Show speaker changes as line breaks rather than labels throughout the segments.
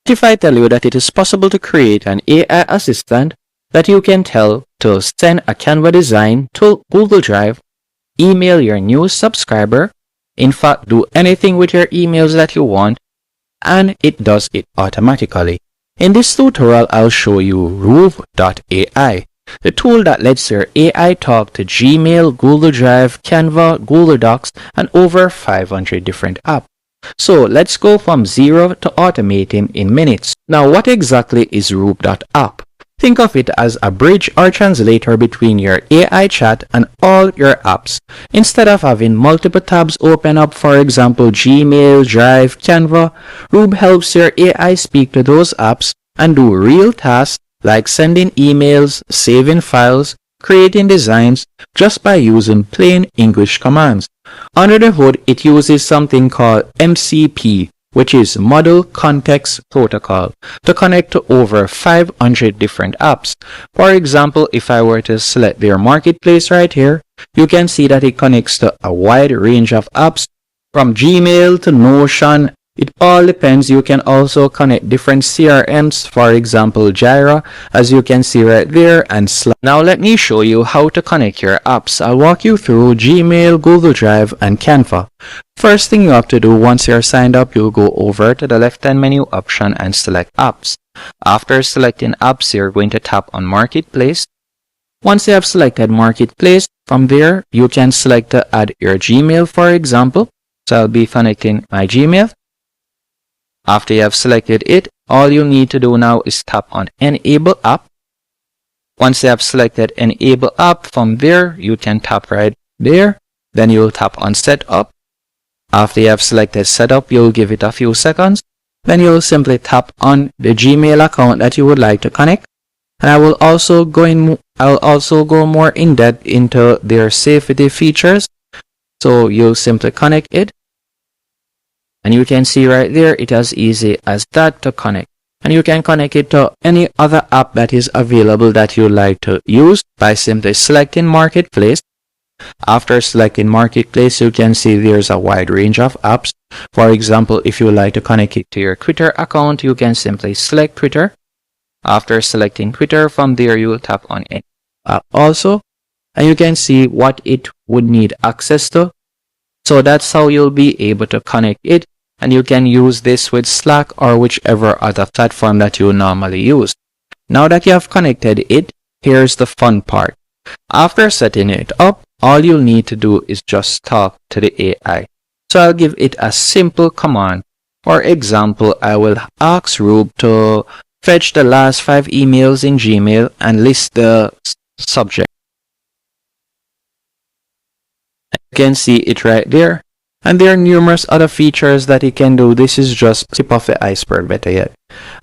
If I tell you that it is possible to create an AI assistant that you can tell to send a Canva design to Google Drive, email your new subscriber, in fact do anything with your emails that you want, and it does it automatically. In this tutorial, I'll show you Rube.ai, the tool that lets your AI talk to Gmail, Google Drive, Canva, Google Docs, and over 500 different apps. So let's go from zero to automating in minutes. Now, what exactly is Rube.app? Think of it as a bridge or translator between your AI chat and all your apps. Instead of having multiple tabs open up, for example, Gmail, Drive, Canva, Rube helps your AI speak to those apps and do real tasks like sending emails, saving files, creating designs, just by using plain English commands. Under the hood, it uses something called MCP, which is Model Context Protocol, to connect to over 500 different apps. For example, if I were to select their marketplace right here, you can see that it connects to a wide range of apps, from Gmail to Notion. It all depends. You can also connect different CRMs, for example Jira, as you can see right there, and Slack. Now let me show you how to connect your apps. I'll walk you through Gmail, Google Drive, and Canva. First thing you have to do once you're signed up, you'll go over to the left-hand menu option and select Apps. After selecting Apps, you're going to tap on Marketplace. Once you have selected Marketplace, from there you can select to add your Gmail, for example. So I'll be connecting my Gmail. After you have selected it, all you need to do now is tap on Enable App. Once you have selected Enable App, from there you can tap right there. Then you'll tap on Setup. After you have selected Setup, you'll give it a few seconds. Then you'll simply tap on the Gmail account that you would like to connect. And I'll also go more in depth into their safety features. So you'll simply connect it. And you can see right there, it is easy as that to connect. And you can connect it to any other app that is available that you like to use by simply selecting Marketplace. After selecting Marketplace, you can see there's a wide range of apps. For example, if you like to connect it to your Twitter account, you can simply select Twitter. After selecting Twitter, from there you will tap on any app also. And you can see what it would need access to. So that's how you'll be able to connect it. And you can use this with Slack or whichever other platform that you normally use. Now that you have connected it, here's the fun part. After setting it up, all you'll need to do is just talk to the AI. So I'll give it a simple command. For example, I will ask Rube to fetch the last 5 emails in Gmail and list the subject. You can see it right there. And there are numerous other features that it can do. This is just tip of the iceberg, better yet.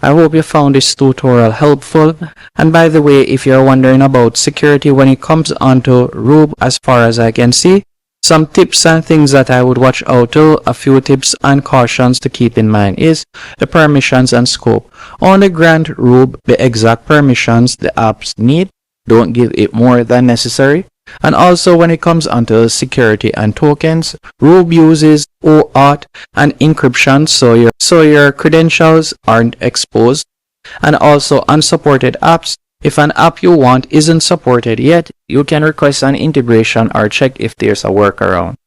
I hope you found this tutorial helpful. And by the way, if you're wondering about security when it comes onto Rube, as far as I can see, some tips and things that I would watch out to, a few tips and cautions to keep in mind is the permissions and scope. Only grant Rube the exact permissions the apps need. Don't give it more than necessary. And also when it comes onto security and tokens, Rube uses OAuth and encryption so your credentials aren't exposed. And also unsupported apps. If an app you want isn't supported yet, you can request an integration or check if there's a workaround.